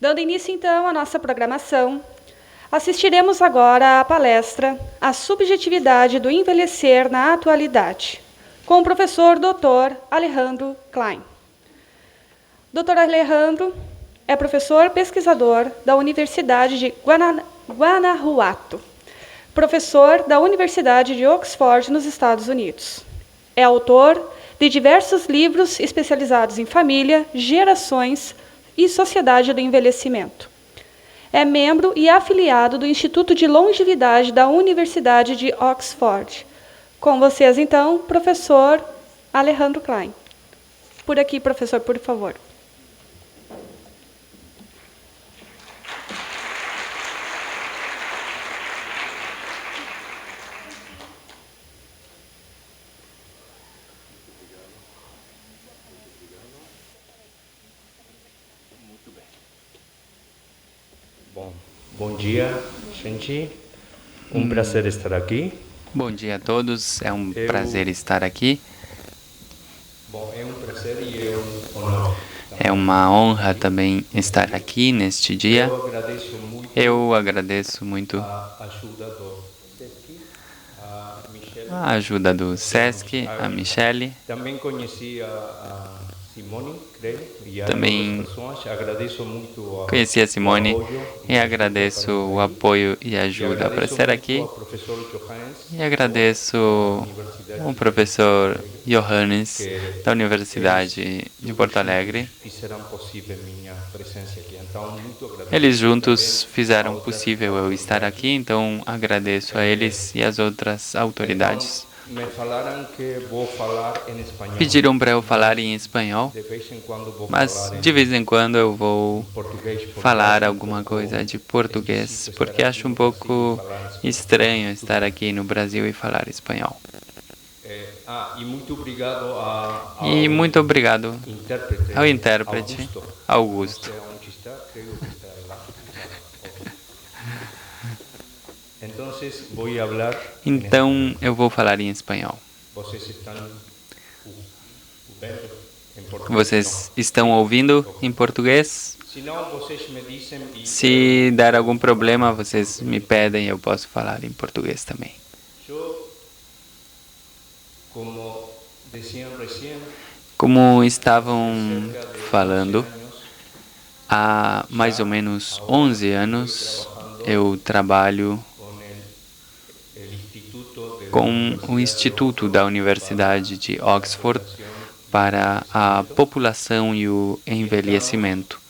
Dando início, então, à nossa programação, assistiremos agora à palestra A Subjetividade do Envelhecer na Atualidade, com o professor Dr. Alejandro Klein. Dr. Alejandro é professor pesquisador da Universidade de Guanajuato, professor da Universidade de Oxford, nos Estados Unidos. É autor de diversos livros especializados em família, gerações e sociedade do envelhecimento. É membro e afiliado do Instituto de Longevidade da Universidade de Oxford. Com vocês, então, professor Alejandro Klein. Por aqui, professor, por favor. Bom dia, gente. Prazer estar aqui. Bom dia a todos, é um prazer estar aqui. É um prazer e é honor. É uma honra também estar aqui neste dia. Eu agradeço muito a ajuda do SESC, a Michele. Também conheci a Simone, creio, e a Também outras pessoas. Agradeço muito conheci a Simone e agradeço o apoio e a ajuda para estar aqui. E agradeço o professor Johannes, da Universidade de Porto Alegre. Eles juntos fizeram possível eu estar aqui, então agradeço a eles e às outras autoridades. Pediram para eu falar em espanhol, mas de vez em quando eu vou falar alguma coisa de português, porque acho um pouco estranho estar aqui no Brasil e falar espanhol. E muito obrigado ao intérprete Augusto. Então eu vou falar em espanhol. Vocês estão ouvindo em português? Se der algum problema, vocês me pedem, eu posso falar em português também. Como estavam falando, há mais ou menos 11 anos eu trabalho com o Instituto da Universidade de Oxford para a população e o envelhecimento.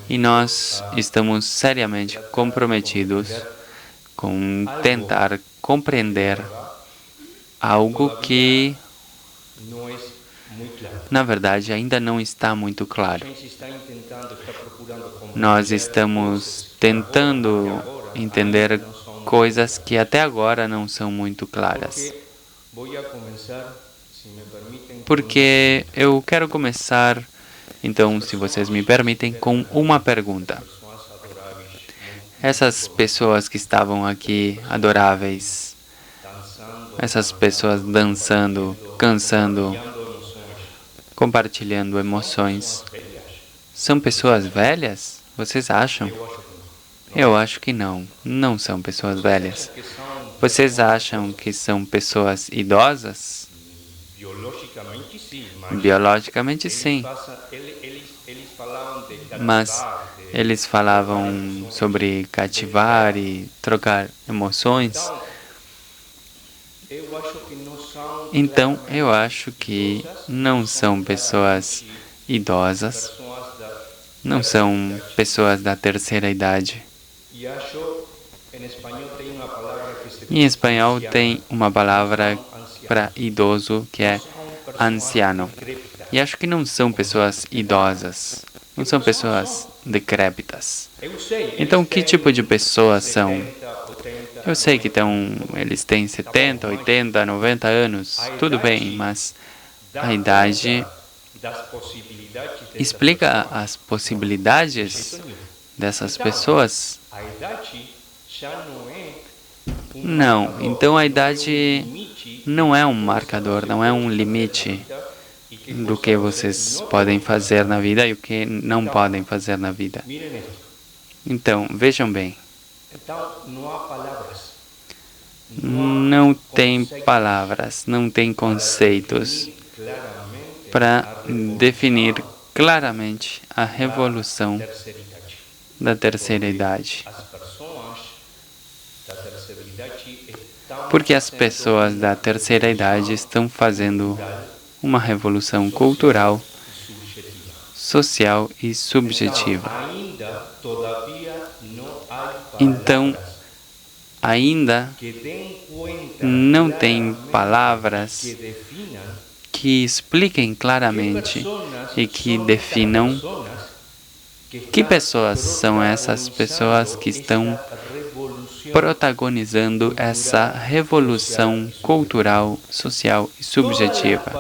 E nós estamos seriamente comprometidos com tentar compreender algo que, na verdade, ainda não está muito claro. Nós estamos tentando entender coisas que até agora não são muito claras. Porque eu quero começar, então, se vocês me permitem, com uma pergunta. Essas pessoas que estavam aqui, adoráveis, essas pessoas dançando, cansando, compartilhando emoções, são pessoas velhas? Vocês acham? Eu acho que não. Não são pessoas velhas. Vocês acham que são pessoas idosas? Biologicamente, sim. Mas eles falavam sobre cativar e trocar emoções. Então, eu acho que não são pessoas idosas, não são pessoas da terceira idade. Em espanhol tem uma palavra para idoso que é anciano. E acho que não são pessoas idosas, não são pessoas decrépitas. Então, que tipo de pessoas são? Eu sei que eles têm 70, 80, 90 anos, tudo bem, mas a idade explica as possibilidades dessas pessoas? Não, então a idade não é um marcador, não é um limite do que vocês podem fazer na vida e o que não podem fazer na vida. Miren esto. Então, vejam bem, Então, não há palavras. não tem palavras, não tem conceitos Claramente para definir claramente a revolução terceira idade. da terceira idade. As pessoas da terceira idade estão Porque as pessoas da terceira idade estão fazendo uma revolução cultural, subjetiva. social e subjetiva. Todavia não há Então, palavras ainda que deem conta não tem claramente, palavras que definam que expliquem claramente e que definam que pessoas são essas pessoas que estão protagonizando essa revolução cultural, social e subjetiva.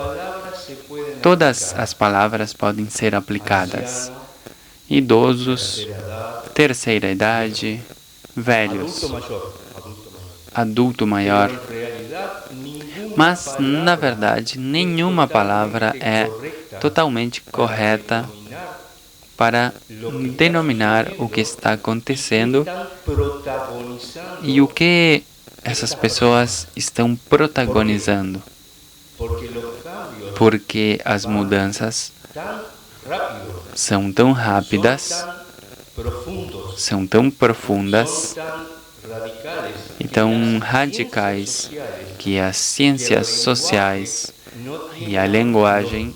Todas as palavras podem ser aplicadas. Idosos, terceira idade, velhos, adulto maior. Mas, na verdade, nenhuma palavra é totalmente correta para denominar o que está acontecendo e o que essas pessoas estão protagonizando. Porque as mudanças são tão rápidas, são tão profundas e tão radicais que as ciências sociais e a linguagem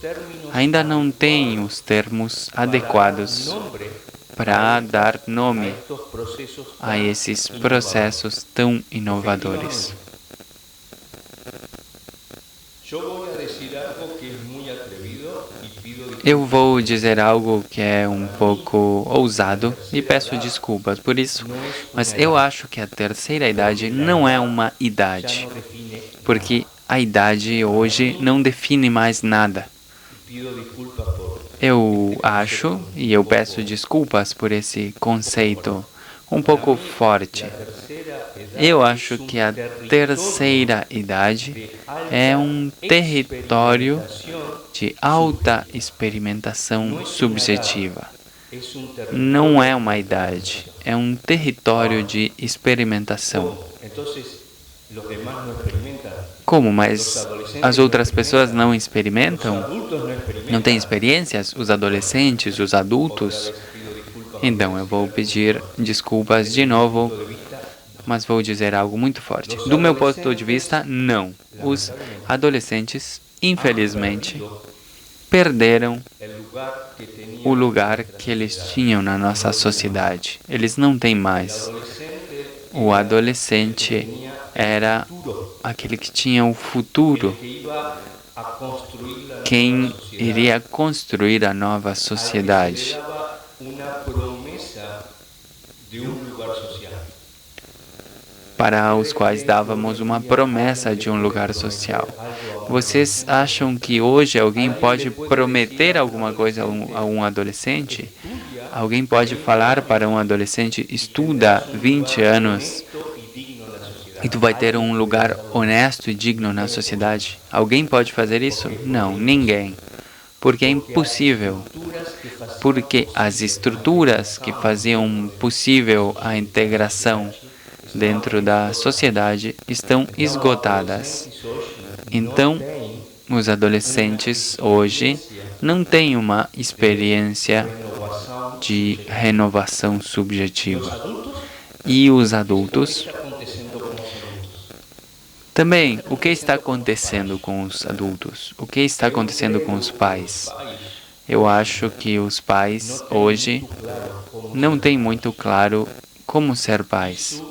ainda não têm os termos adequados para dar nome a esses processos tão inovadores. Eu vou dizer algo que é um pouco ousado e peço desculpas por isso, mas eu acho que a terceira idade não é uma idade, porque a idade hoje não define mais nada. Eu acho, e eu peço desculpas por esse conceito um pouco forte, eu acho que a terceira idade é um território de alta experimentação subjetiva. Não é uma idade, é um território de experimentação. Como? Mas as outras pessoas não experimentam? Não têm experiências? Os adolescentes, os adultos? Então, eu vou pedir desculpas de novo, mas vou dizer algo muito forte. Do meu ponto de vista, não. Os adolescentes, infelizmente, perderam o lugar que eles tinham na nossa sociedade. Eles não têm mais. O adolescente era aquele que tinha o futuro, quem iria construir a nova sociedade. Para os quais dávamos uma promessa de um lugar social. Vocês acham que hoje alguém pode prometer alguma coisa a um adolescente? Alguém pode falar para um adolescente, estuda 20 anos e tu vai ter um lugar honesto e digno na sociedade? Alguém pode fazer isso? Não, ninguém. Porque é impossível. Porque as estruturas que faziam possível a integração dentro da sociedade estão esgotadas. Então, os adolescentes hoje não têm uma experiência de renovação subjetiva. E os adultos também, o que está acontecendo com os adultos? O que está acontecendo com os pais? Eu acho que os pais hoje não têm muito claro como ser pais.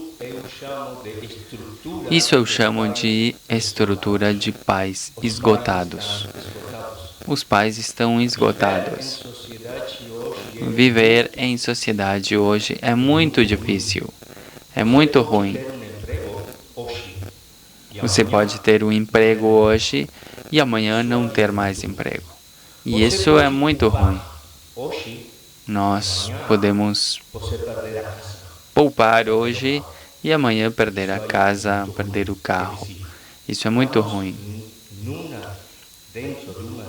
Isso eu chamo de estrutura de pais esgotados. Os pais estão esgotados. Viver em sociedade hoje é muito difícil, é muito ruim. Você pode ter um emprego hoje e amanhã não ter mais emprego. E isso é muito ruim. Nós podemos poupar hoje e amanhã perder a casa, perder o carro. Isso é muito ruim.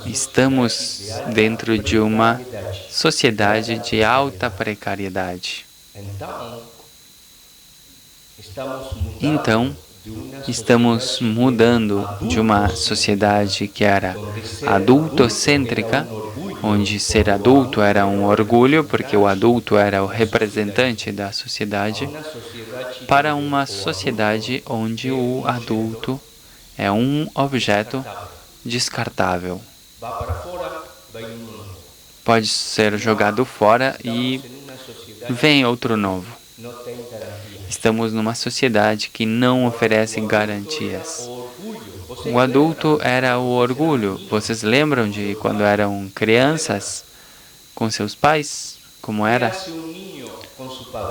estamos dentro de uma sociedade de alta precariedade. Então, estamos mudando de uma sociedade que era adultocêntrica, onde ser adulto era um orgulho, porque o adulto era o representante da sociedade, para uma sociedade onde o adulto é um objeto descartável. Pode ser jogado fora e vem outro novo. Estamos numa sociedade que não oferece garantias. O adulto era o orgulho. Vocês lembram de quando eram crianças com seus pais? Como era?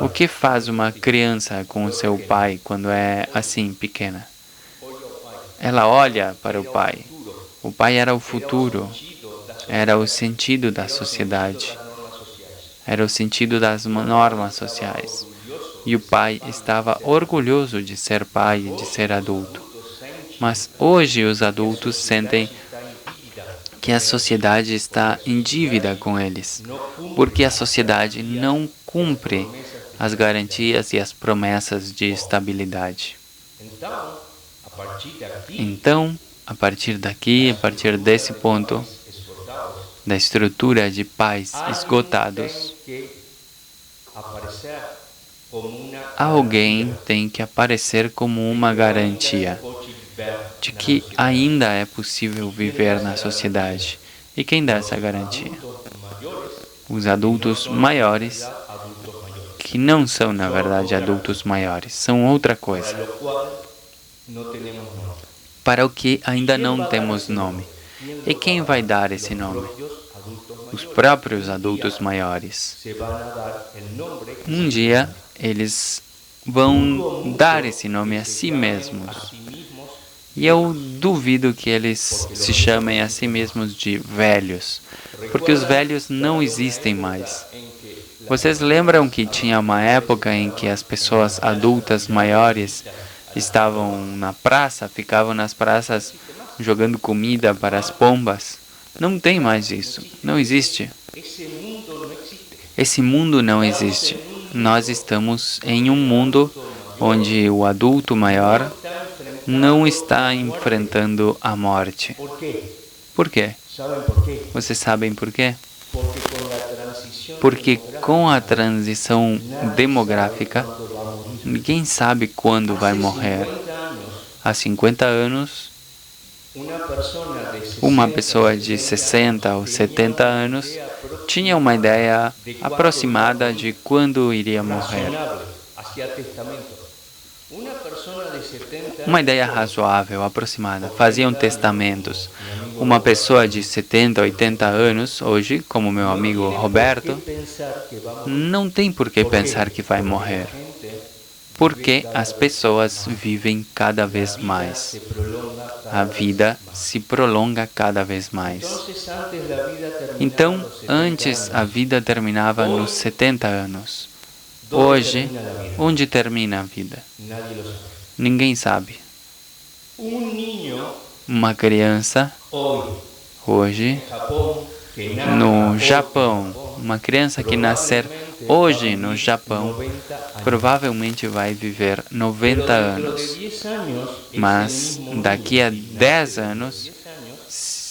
O que faz uma criança com o seu pai quando é assim, pequena? Ela olha para o pai. O pai era o futuro, era o sentido da sociedade, era o sentido das normas sociais. E o pai estava orgulhoso de ser pai e de ser adulto. Mas hoje os adultos sentem que a sociedade está em dívida com eles, porque a sociedade não cumpre as garantias e as promessas de estabilidade. Então, a partir daqui, a partir desse ponto, da estrutura de pais esgotados, alguém tem que aparecer como uma garantia de que ainda é possível viver na sociedade. E quem dá essa garantia? Os adultos maiores, que não são, na verdade, adultos maiores, são outra coisa, para o que ainda não temos nome. E quem vai dar esse nome? Os próprios adultos maiores. Um dia, eles vão dar esse nome a si mesmos. E eu duvido que eles se chamem a si mesmos de velhos, porque os velhos não existem mais. Vocês lembram que tinha uma época em que as pessoas adultas maiores estavam na praça, ficavam nas praças jogando comida para as pombas? Não tem mais isso. Não existe. Esse mundo não existe. Nós estamos em um mundo onde o adulto maior não está enfrentando a morte. Por quê? Vocês sabem por quê? Porque com a transição demográfica, ninguém sabe quando vai morrer. Há 50 anos, uma pessoa de 60 ou 70 anos tinha uma ideia aproximada de quando iria morrer. Uma ideia razoável, aproximada. Faziam testamentos. Uma pessoa de 70, 80 anos, hoje, como meu amigo Roberto, não tem por que pensar que vai morrer. Porque as pessoas vivem cada vez mais. A vida se prolonga cada vez mais. Então, antes a vida terminava nos 70 anos. Hoje, onde termina a vida? Ninguém sabe. Uma criança, hoje, no Japão, uma criança que nascer hoje no Japão, provavelmente vai viver 90 anos. Mas daqui a 10 anos,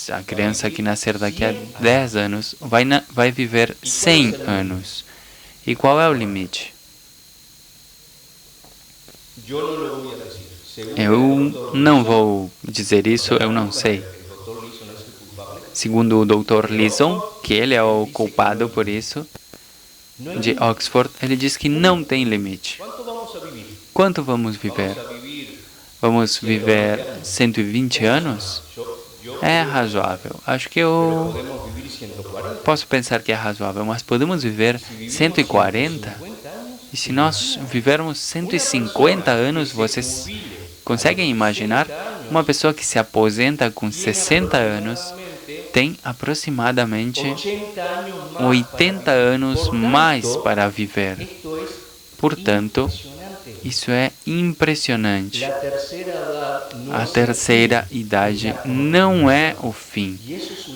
a criança que nascer daqui a 10 anos vai viver 100 anos. E qual é o limite? Eu não vou dizer isso, eu não sei. Segundo o Dr. Leeson, que ele é o culpado por isso, de Oxford, ele diz que não tem limite. Quanto vamos viver? Vamos viver 120 anos? É razoável. Acho que eu posso pensar que é razoável, mas podemos viver 140? E se nós vivermos 150 anos, vocês conseguem imaginar? Uma pessoa que se aposenta com 60 anos tem aproximadamente 80 anos mais para viver. Portanto, isso é impressionante. A terceira idade não é o fim.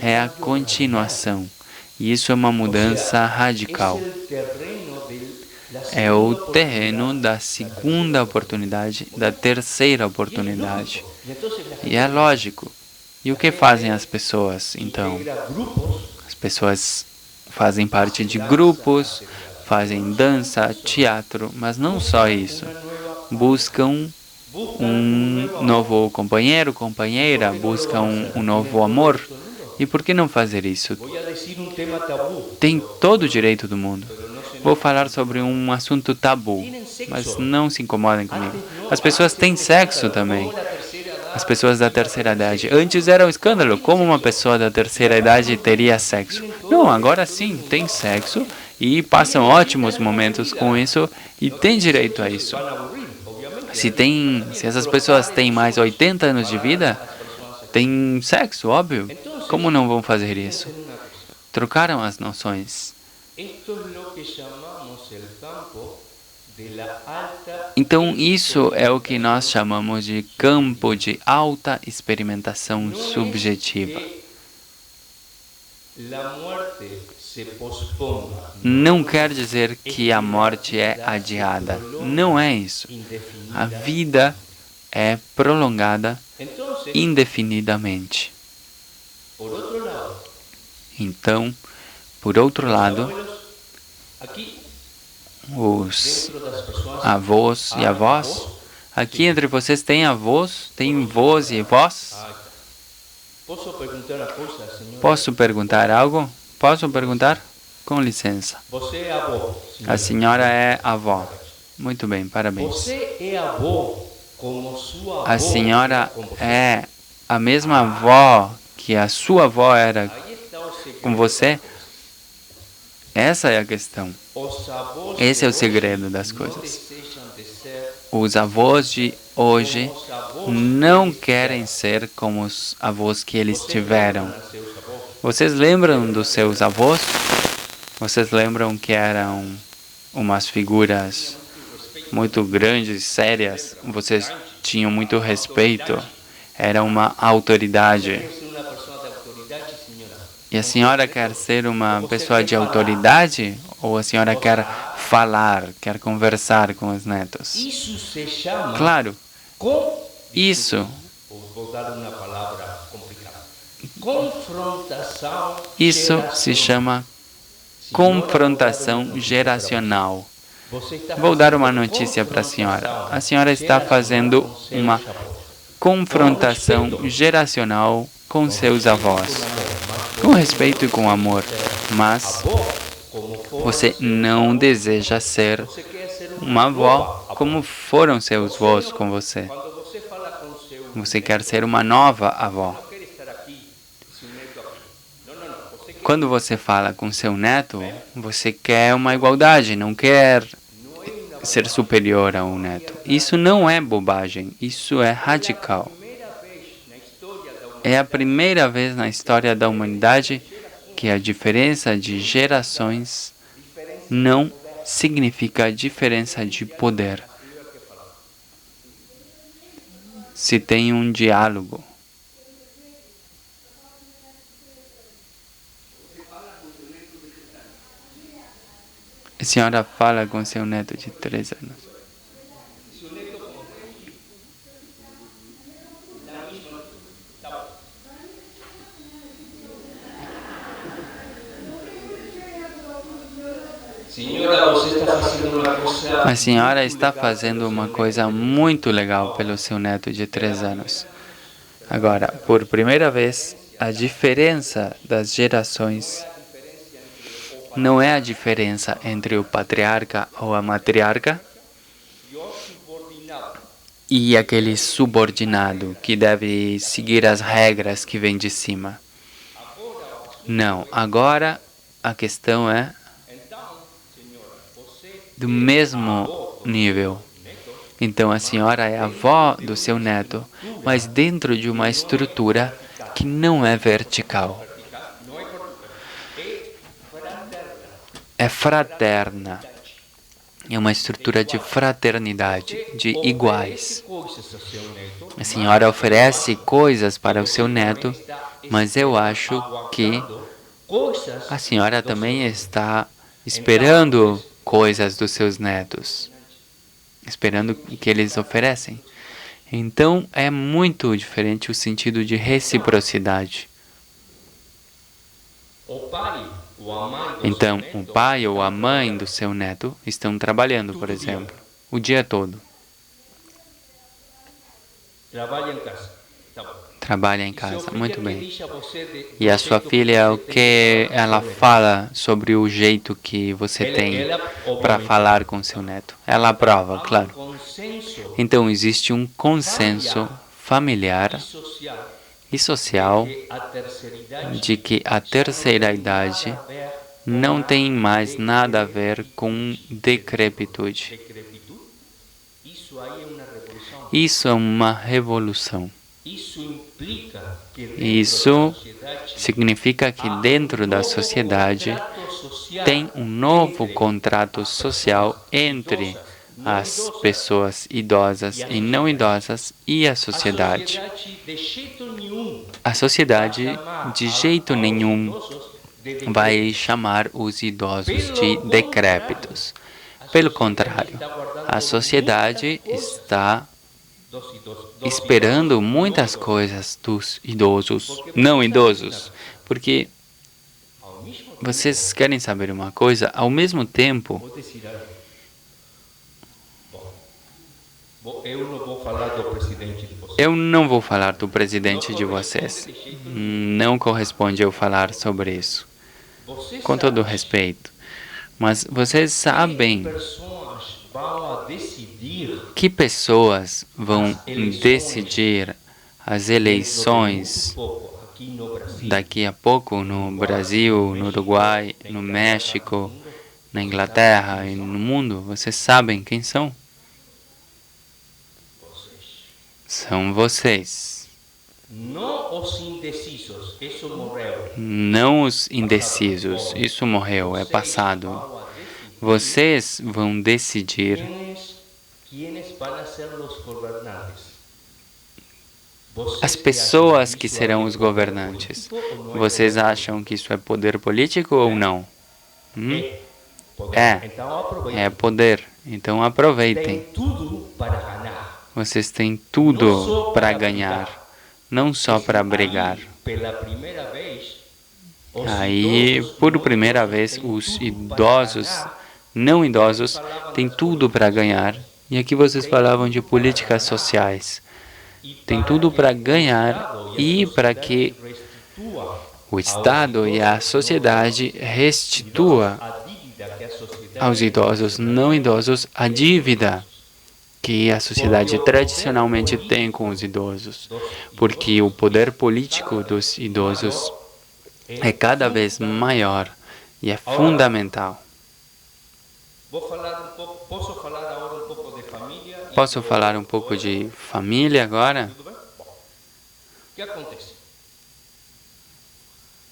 é a continuação. E isso é uma mudança radical. É o terreno da segunda oportunidade, da terceira oportunidade. E é lógico. E o que fazem as pessoas, então? As pessoas fazem parte de grupos, fazem dança, teatro, mas não só isso. Buscam um novo companheiro, companheira, buscam um novo amor. E por que não fazer isso? Tem todo o direito do mundo. Vou falar sobre um assunto tabu, mas não se incomodem comigo. As pessoas têm sexo também. As pessoas da terceira idade. Antes era um escândalo. Como uma pessoa da terceira idade teria sexo? Não, agora sim, tem sexo e passam ótimos momentos com isso e tem direito a isso. Se essas pessoas têm mais 80 anos de vida, tem sexo, óbvio. Como não vão fazer isso? Trocaram as noções. Então, isso é o que nós chamamos de campo de alta experimentação subjetiva. Não quer dizer que a morte é adiada. Não é isso. A vida é prolongada indefinidamente. Então, por outro lado, os avós e avós, aqui entre vocês tem avós, tem vós e vós? Posso perguntar algo? Posso perguntar? Com licença. A senhora é avó. Muito bem, parabéns. A senhora é a mesma avó que a sua avó era com você? Essa é a questão. Esse é o segredo das coisas. Os avós de hoje não querem ser como os avós que eles tiveram. Vocês lembram dos seus avós? Vocês lembram que eram umas figuras muito grandes, sérias? Vocês tinham muito respeito. Era uma autoridade. E a senhora quer ser uma pessoa de autoridade? Ou a senhora quer falar, quer conversar com os netos? Claro, isso se chama confrontação geracional. Vou dar uma notícia para a senhora. A senhora está fazendo uma confrontação geracional com seus avós. Com respeito e com amor, mas você não deseja ser uma avó como foram seus avós com você. Você quer ser uma nova avó. Quando você fala com seu neto, você quer uma igualdade, não quer ser superior a um neto. Isso não é bobagem, isso é radical. É a primeira vez na história da humanidade que a diferença de gerações não significa diferença de poder. Se tem um diálogo. A senhora fala com seu neto de 3 anos. A senhora está fazendo uma coisa muito legal pelo seu neto de 3 anos. Agora, por primeira vez, a diferença das gerações não é a diferença entre o patriarca ou a matriarca e aquele subordinado que deve seguir as regras que vêm de cima. Não, agora a questão é do mesmo nível. Então a senhora é a avó do seu neto, mas dentro de uma estrutura que não é vertical. É fraterna. É uma estrutura de fraternidade, de iguais. coisas ao seu neto, A senhora oferece coisas para o seu neto, mas eu acho que coisas a senhora também está esperando coisas dos seus netos, esperando que eles oferecem. Então, é muito diferente o sentido de reciprocidade. o pai ou a mãe do Então, seu o neto pai ou a mãe do seu neto estão trabalhando, por exemplo, o dia todo. trabalha em casa. Tá bom. Trabalha em E seu casa, filho muito que bem. diz a você E a sua filha, o que ela fala sobre o jeito que você tem para falar com seu neto? Ela aprova, claro. consenso Então, existe um consenso familiar social e social que a terceira idade de que a terceira idade não tem mais nada a ver com decrepitude. decrepitude. Isso aí é uma revolução. Isso é uma revolução. Isso implica que dentro Isso da sociedade significa que dentro da sociedade contrato social tem um novo entre contrato social entre as pessoas idosas e não idosas e a sociedade. de jeito nenhum A sociedade, de jeito nenhum, idosos vai chamar os idosos de decrépitos. Pelo contrário, a sociedade está esperando muitas coisas dos idosos, não idosos, porque vocês querem saber uma coisa? Ao mesmo tempo, Vou dizer algo. Eu não vou falar do presidente de vocês. eu não vou falar do presidente de vocês. Não corresponde eu falar sobre isso, Vocês com todo respeito. Mas vocês sabem pessoas vão decidir que pessoas vão decidir as eleições pouco aqui no Brasil. daqui a pouco no Brasil, no Uruguai, no México, na Inglaterra e no mundo? Vocês sabem quem são? São vocês. Não os indecisos, isso morreu. Não os indecisos. Isso morreu, é passado. Vocês vão decidir Quienes van a ser os governantes. as pessoas que serão os governantes. Vocês acham que isso é poder político ou não? É. Então aproveitem. É poder. Então aproveitem. Tem tudo para ganhar. Vocês têm tudo para ganhar, não só para brigar. Pela primeira vez, Aí, por primeira vez, os idosos, não idosos, têm tudo para ganhar. E aqui vocês falavam de políticas sociais. Tem tudo para ganhar e para que o Estado e a sociedade restitua aos idosos não idosos a dívida que a sociedade tradicionalmente tem com os idosos, porque o poder político dos idosos é cada vez maior e é fundamental. Posso falar agora um pouco de família? Posso falar um pouco de família agora? Tudo bem? Bom, o que acontece?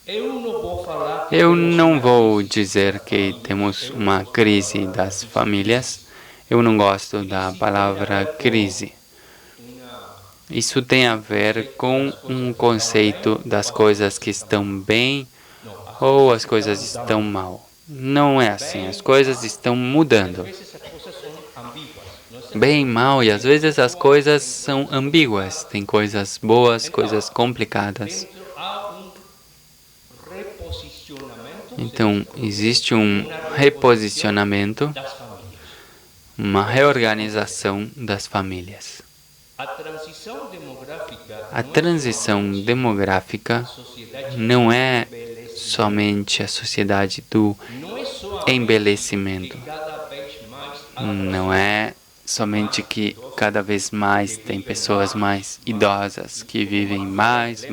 Eu não vou falar. Eu não vou dizer que temos uma crise das famílias. Eu não gosto da palavra crise. Isso tem a ver com um conceito das coisas que estão bem ou as coisas estão mal. Não é assim, as coisas estão mudando. Às vezes as coisas são ambíguas. Não é? Bem, mal, e às vezes as coisas são ambíguas. Tem coisas boas, coisas complicadas. Há um reposicionamento Então, existe um reposicionamento, das famílias. uma reorganização das famílias. A transição demográfica. A transição demográfica não é somente a sociedade do Não é só embelecimento. cada vez mais Não é somente que cada vez mais tem pessoas mais idosas que vivem mais,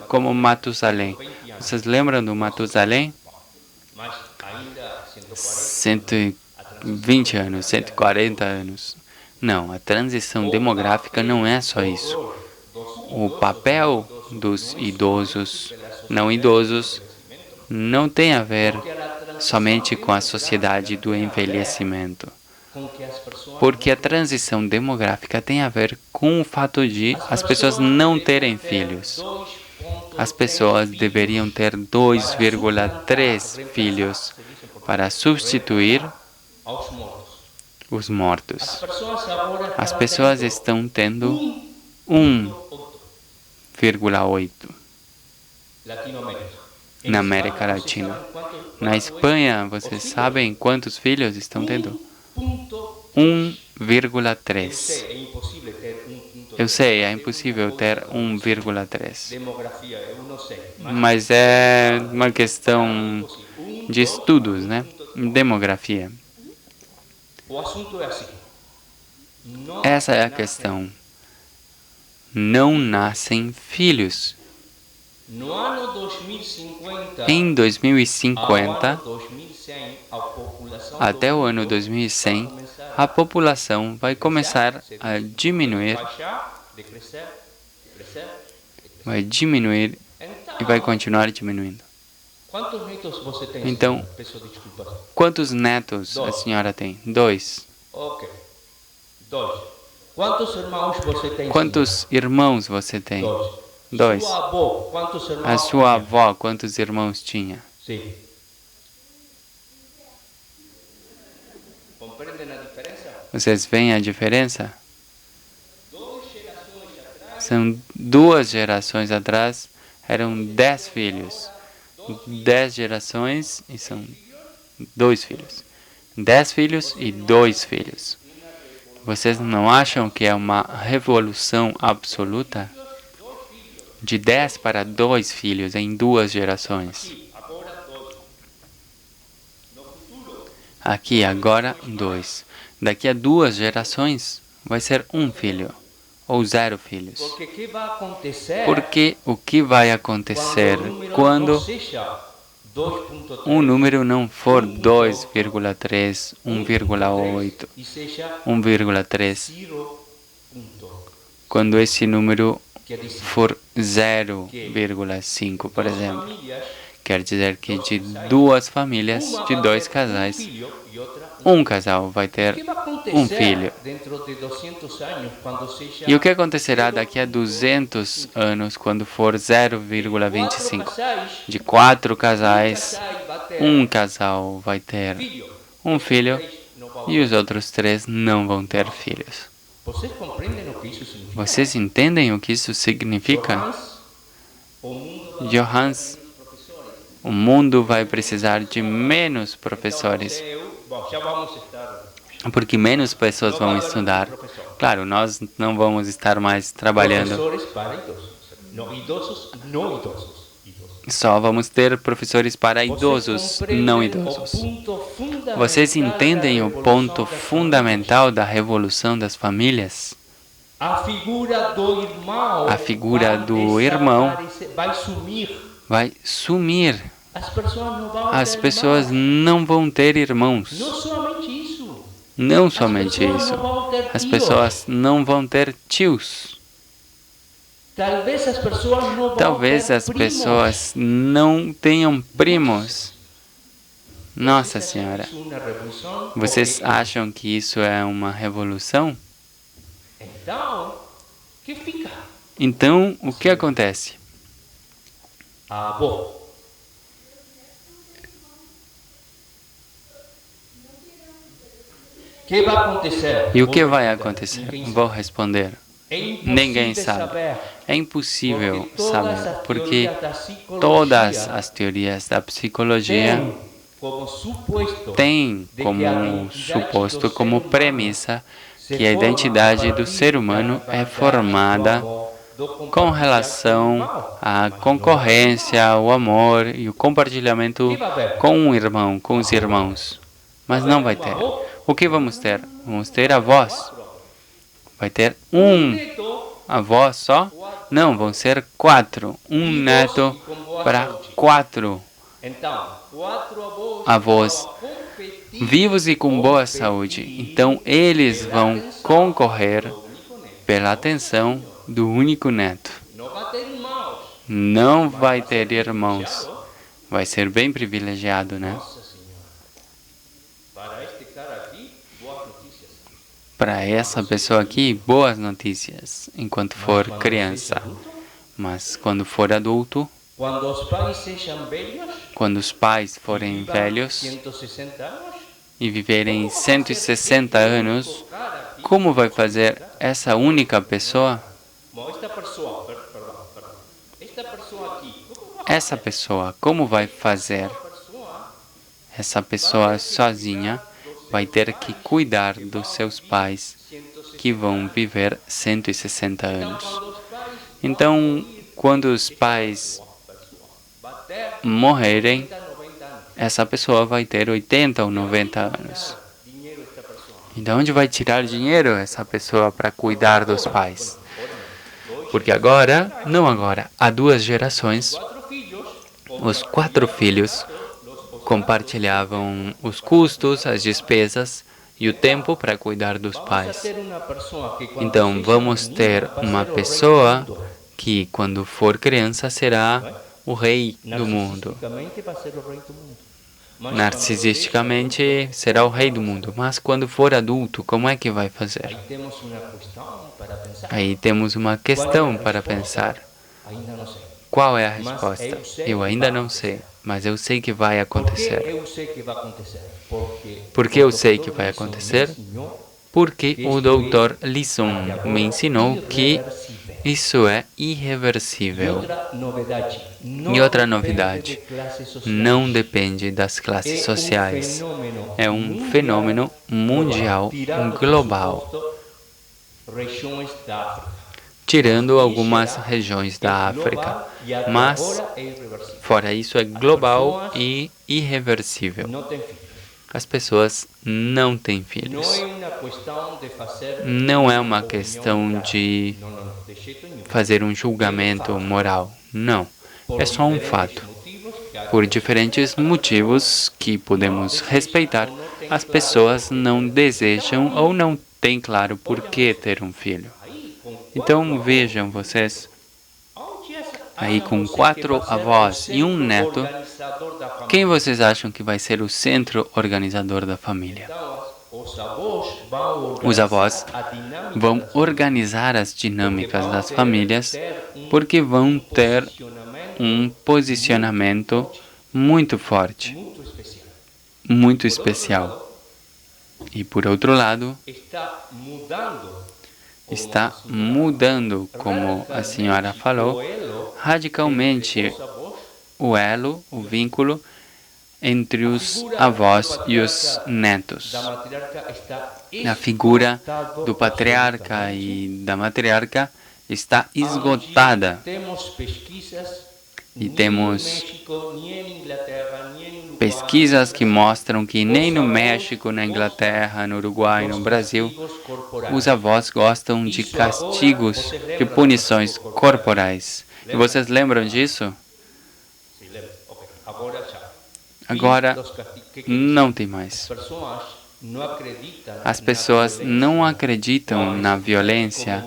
como Matusalém. Vocês lembram do Matusalém? mas ainda 120 anos, 140 anos. Não, a transição demográfica não é só isso. O papel dos idosos, não idosos, não tem a ver somente com a sociedade do envelhecimento. Porque a transição demográfica tem a ver com o fato de as pessoas não terem filhos. As pessoas deveriam ter 2,3 filhos para substituir os mortos. As pessoas estão tendo 1,8 na América Latina. Na Espanha, vocês sabem quantos filhos estão tendo? 1,3. Eu sei, é impossível ter 1,3. Mas é uma questão de estudos, né? Demografia. Essa é a questão. Não nascem filhos. Em 2050, até o ano 2100, a população vai começar a diminuir, e vai continuar diminuindo. Então, quantos netos a senhora tem? 2. Quantos irmãos você tem? 2. A sua avó, quantos irmãos tinha? Vocês veem a diferença? São 2 gerações atrás, eram 10 filhos. 10 gerações e são 2 filhos. 10 filhos e 2 filhos. Vocês não acham que é uma revolução absoluta? De 10 para 2 filhos em 2 gerações. Aqui, agora, 2. Daqui a 2 gerações, vai ser 1 filho. Ou 0 filhos. Porque o que vai acontecer quando um número não for 2,3, 1,8, 1,3? Quando esse número for 0,5, por exemplo. Quer dizer que de 2 famílias, de 2 casais, um casal vai ter 1 filho. E o que acontecerá daqui a 200 anos, quando for 0,25? De 4 casais, um casal vai ter 1 filho e os outros 3 não vão ter filhos. Vocês entendem o que isso significa? Johannes, o mundo vai precisar de menos professores, porque menos pessoas vão estudar. Claro, nós não vamos estar mais trabalhando. Só vamos ter professores para idosos, não idosos. Vocês entendem o ponto fundamental da revolução das famílias? A figura do irmão vai sumir. As pessoas não vão ter irmãos. Não somente isso. As pessoas não vão ter tios. Talvez as pessoas não tenham primos. Nossa Senhora, vocês acham que isso é uma revolução? Então, o que acontece? E o que vai acontecer? Vou responder. Ninguém sabe. É impossível saber, porque todas as teorias da psicologia têm como suposto, como premissa, que a identidade do ser humano é formada com relação à concorrência, ao amor e o compartilhamento com o irmão, com os irmãos. Mas não vai ter. O que vamos ter? Vamos ter avós. Vai ter um avó só? Não, vão ser 4. Um neto para 4 avós vivos e com boa saúde. Então, eles vão concorrer pela atenção do único neto. Não vai ter irmãos. Vai ser bem privilegiado, né? para essa pessoa aqui boas notícias enquanto for criança. Mas quando for adulto, quando os pais forem velhos e viverem 160 anos, como vai fazer essa única pessoa? Essa pessoa, como vai fazer? Essa pessoa sozinha vai ter que cuidar dos seus pais, que vão viver 160 anos. Então, quando os pais morrerem, essa pessoa vai ter 80 ou 90 anos. E de onde vai tirar dinheiro essa pessoa para cuidar dos pais? Porque há 2 gerações, os 4 filhos compartilhavam os custos, as despesas e o tempo para cuidar dos pais. Então, vamos ter uma pessoa que, quando for criança, será o rei do mundo. Narcisisticamente, será o rei do mundo. Mas, quando for adulto, como é que vai fazer? Aí temos uma questão para pensar. Qual é a resposta? Eu ainda não sei, mas eu sei que vai acontecer. Por que eu sei que vai acontecer? Porque o Dr. Lisson me ensinou que isso é irreversível. E outra novidade, não depende das classes sociais. É um fenômeno mundial, global, tirando algumas regiões da África. Mas, fora isso, é global e irreversível. As pessoas não têm filhos. Não é uma questão de fazer um julgamento moral. Não. É só um fato. Por diferentes motivos que podemos respeitar, as pessoas não desejam ou não têm claro por que ter um filho. Então vejam vocês, aí com 4 avós e um neto, quem vocês acham que vai ser o centro organizador da família? Os avós vão organizar as dinâmicas das famílias porque vão ter um posicionamento muito forte, muito especial. E por outro lado, está mudando, como a senhora falou, radicalmente o elo, o vínculo entre os avós e os netos. A figura do patriarca e da matriarca está esgotada. E temos pesquisas que mostram que nem no México, na Inglaterra, no Uruguai, no Brasil, os avós gostam de castigos, de punições corporais. E vocês lembram disso? Agora não tem mais. As pessoas não acreditam na violência,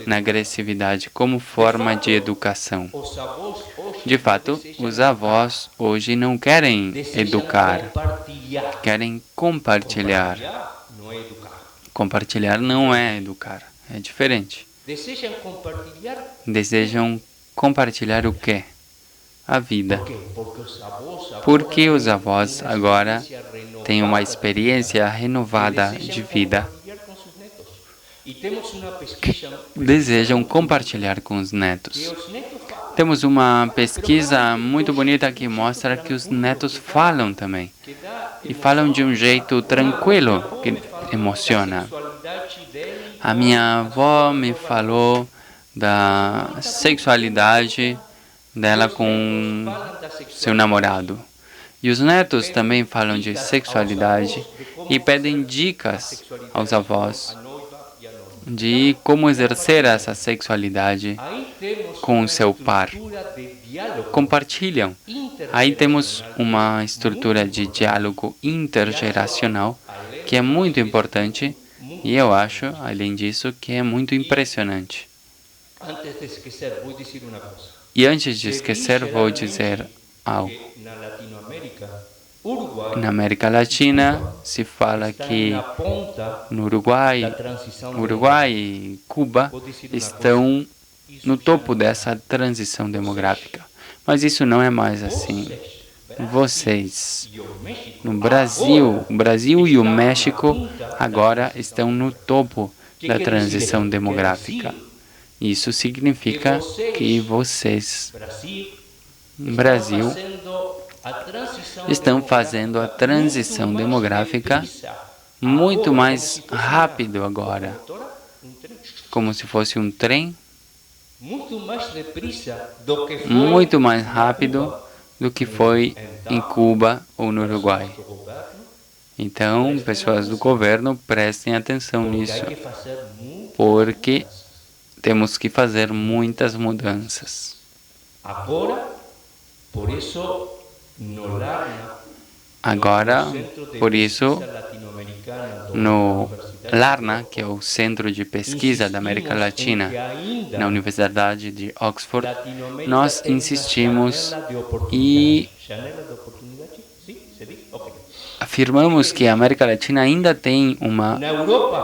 na agressividade como forma de educação. De fato, os avós hoje não querem educar, querem compartilhar. Compartilhar não é educar, é diferente. Desejam compartilhar o quê? A vida. Porque os avós agora têm uma experiência renovada de vida. Desejam compartilhar com os netos. Temos uma pesquisa muito bonita que mostra que os netos falam também. E falam de um jeito tranquilo, que emociona. A minha avó me falou da sexualidade dela com seu namorado. E os netos também falam de sexualidade e pedem dicas aos avós de como exercer essa sexualidade com o seu par. Compartilham. Aí temos uma estrutura de diálogo intergeracional que é muito importante e eu acho, além disso, que é muito impressionante. E antes de esquecer, vou dizer algo. Na América Latina, se fala que no Uruguai e Cuba estão no topo dessa transição demográfica. Mas isso não é mais assim. Vocês, no Brasil, o Brasil e o México agora estão no topo da transição demográfica. Isso significa que vocês, no Brasil, estão fazendo a transição demográfica muito mais rápido agora, como se fosse um trem, muito mais rápido do que foi em Cuba ou no Uruguai. Então, pessoas do governo, prestem atenção nisso, porque temos que fazer muitas mudanças. Agora, por isso, no LARNA, que é o Centro de Pesquisa da América Latina, na Universidade de Oxford, nós insistimos e afirmamos que a América Latina ainda tem uma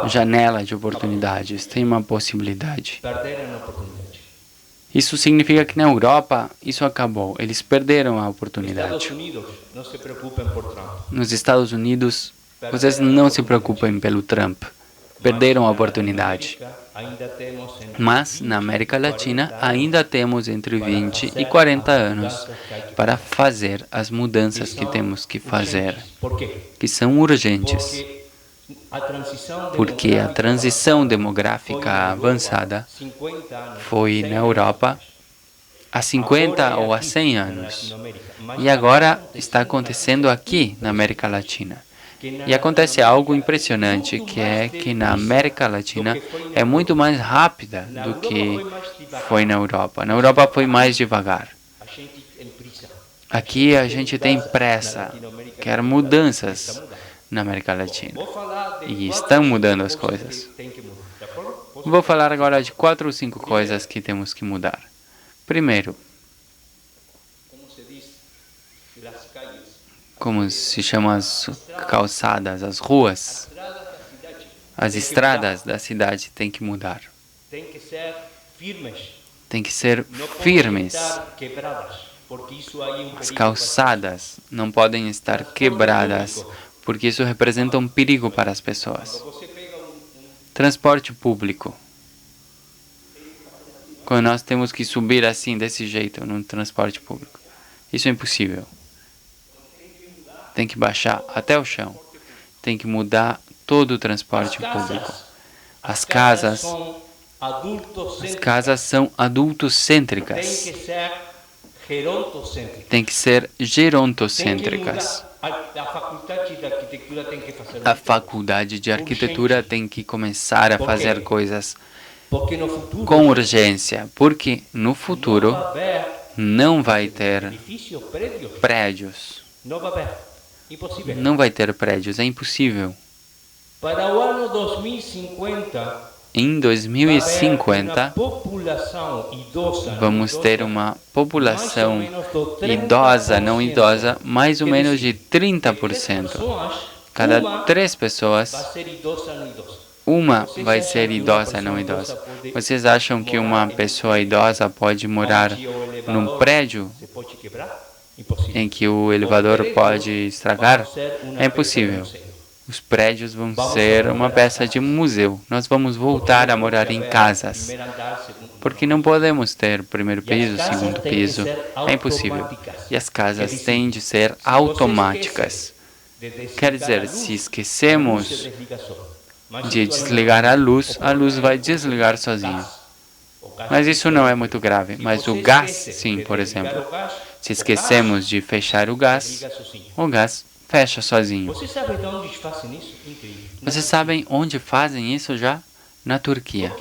janela de oportunidades, tem uma possibilidade. Isso significa que na Europa isso acabou, eles perderam a oportunidade. Nos Estados Unidos, vocês não se preocupem pelo Trump, perderam a oportunidade. Mas na América Latina ainda temos entre 20 e 40 anos para fazer as mudanças que temos que fazer, que são urgentes. Porque a transição demográfica avançada foi na Europa há 50 ou há 100 anos. E agora está acontecendo aqui na América Latina. E acontece algo impressionante, que é que na América Latina é muito mais rápida do que foi na Europa. Na Europa foi mais devagar. Aqui a gente tem pressa, quer mudanças na América Latina. E estão mudando as coisas. Vou falar agora de 4 ou 5 coisas que temos que mudar. Primeiro, como se chamam as calçadas, as ruas, as estradas da cidade têm que mudar. Tem que ser firmes. As calçadas não podem estar quebradas, porque isso representa um perigo para as pessoas. Transporte público. Quando nós temos que subir assim, desse jeito, num transporte público, isso é impossível. Tem que baixar até o chão. Tem que mudar todo o transporte público. As casas são adultocêntricas. Tem que ser gerontocêntricas. A faculdade de arquitetura tem que começar a fazer coisas com urgência, porque no futuro não vai ter prédios. Não vai ter prédios, é impossível. Em 2050, vamos ter uma população idosa, não idosa, mais ou menos de 30%. Cada 3 pessoas, uma vai ser idosa, não idosa. Vocês acham que uma pessoa idosa pode morar num prédio em que o elevador pode estragar? É impossível. Os prédios vão ser uma peça de museu. Nós vamos voltar a morar em casas. Porque não podemos ter primeiro piso, segundo piso. É impossível. E as casas têm de ser automáticas. Quer dizer, se esquecemos de desligar a luz vai desligar sozinho. Mas isso não é muito grave. Mas o gás, sim, por exemplo. Se esquecemos de fechar o gás fecha sozinho. Vocês sabem onde fazem isso já? Na Turquia.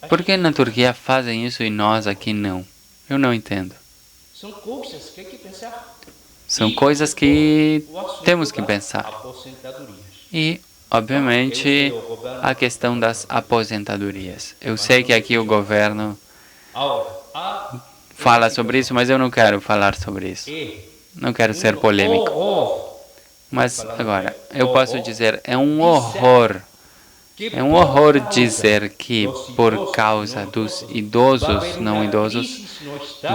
Por que na Turquia fazem isso e nós aqui não? Eu não entendo. São coisas que temos que pensar. E, obviamente, a questão das aposentadorias. Eu sei que aqui o governo fala sobre isso, mas eu não quero falar sobre isso. Não quero ser polêmico. Mas agora, eu posso dizer, é um horror. É um horror dizer que por causa dos idosos, não idosos,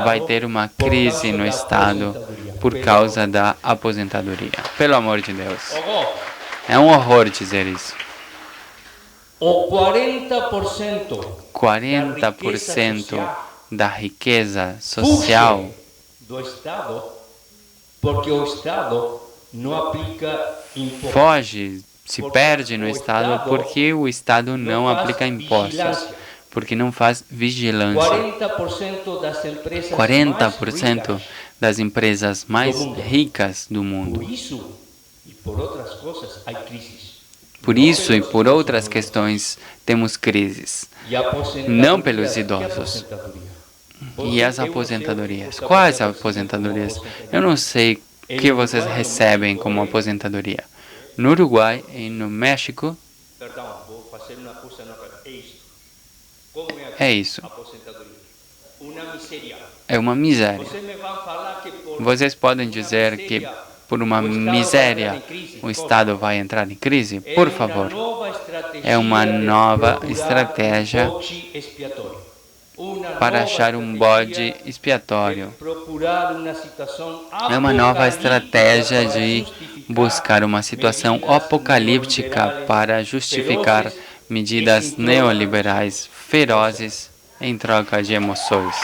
vai ter uma crise no Estado por causa da aposentadoria. Pelo amor de Deus. É um horror dizer isso. 40% da riqueza social do Estado, porque o Estado não aplica impostos. Foge, se perde no Estado porque o Estado não aplica impostos, porque não faz vigilância. 40% das empresas mais ricas do mundo. Por isso e por outras questões temos crises, não pelos idosos. E as aposentadorias? Quais aposentadorias? Eu não sei o que vocês recebem como aposentadoria. No Uruguai e no México, é isso. É uma miséria. Vocês podem dizer que por uma miséria o Estado vai entrar em crise? Por favor. É uma nova estratégia para achar um bode expiatório. É uma nova estratégia de buscar uma situação apocalíptica para justificar medidas neoliberais ferozes em troca de emoções.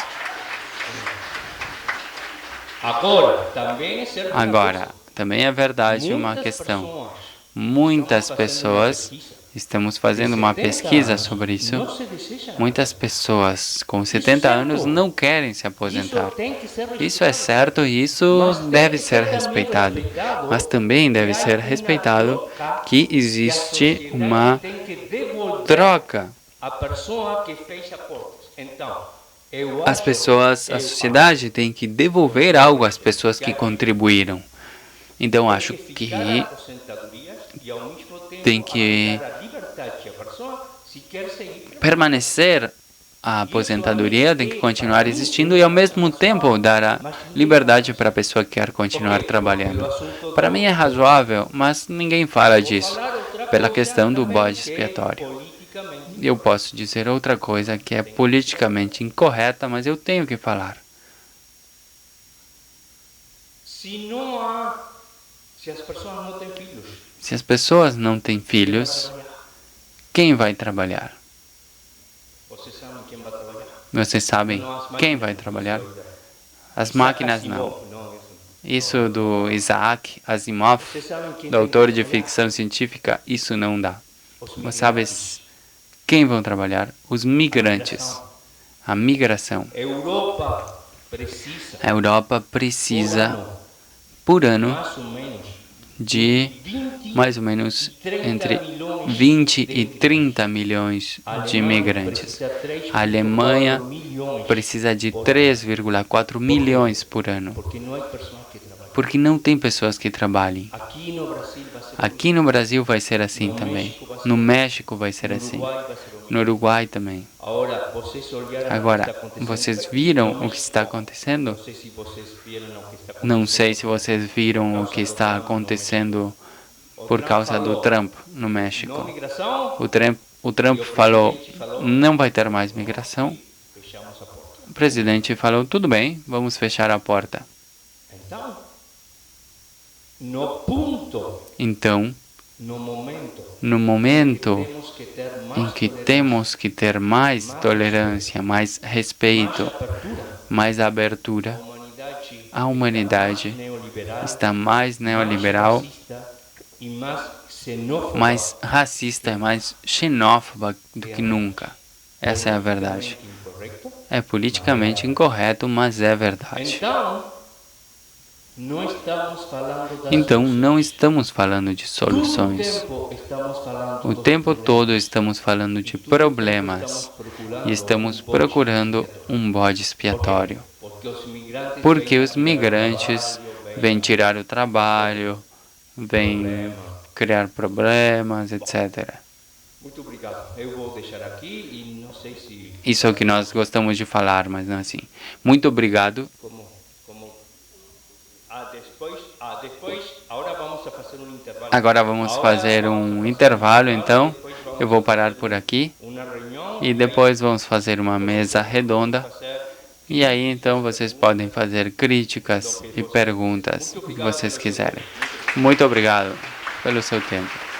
Agora, também é verdade uma questão. Muitas pessoas, estamos fazendo uma pesquisa sobre isso, muitas pessoas com 70 anos não querem se aposentar. Isso é certo e isso deve ser respeitado. Mas também deve ser respeitado que existe uma troca. As pessoas, a sociedade tem que devolver algo às pessoas que contribuíram. Então acho que tem que permanecer a aposentadoria, tem que continuar existindo e ao mesmo tempo dar a liberdade para a pessoa que quer continuar trabalhando. Para mim é razoável, mas ninguém fala disso, pela questão do bode expiatório. Eu posso dizer outra coisa que é politicamente incorreta, mas eu tenho que falar. Se as pessoas não têm filhos, quem vai trabalhar? Vocês sabem quem vai trabalhar? As máquinas não. Isso do Isaac Asimov, do autor de ficção científica, isso não dá. Mas sabes quem vão trabalhar? Os migrantes. A migração. A Europa precisa, por ano, de mais ou menos entre 20 e 30 milhões de imigrantes. A Alemanha precisa de 3,4 milhões por ano, porque não tem pessoas que trabalhem. Aqui no Brasil vai ser assim também. No México vai ser assim. No Uruguai também. Agora, vocês viram o que está acontecendo? Não sei se vocês viram o que está acontecendo por causa do Trump no México. O Trump falou, não vai ter mais migração. O presidente falou, tudo bem, vamos fechar a porta. Então, no momento em que temos que ter mais tolerância, mais respeito, mais abertura, a humanidade está mais neoliberal, mais racista, mais xenófoba do que nunca. Essa é a verdade. É politicamente incorreto, mas é verdade. Então, não estamos falando de soluções. O tempo todo estamos falando de problemas e estamos procurando um bode expiatório. Porque os migrantes vêm tirar o trabalho, vêm criar problemas, etc. Isso é o que nós gostamos de falar, mas não assim. Muito obrigado. Agora vamos fazer um intervalo, então. Eu vou parar por aqui e depois vamos fazer uma mesa redonda. E aí, então, vocês podem fazer críticas e perguntas, o que vocês quiserem. Muito obrigado pelo seu tempo.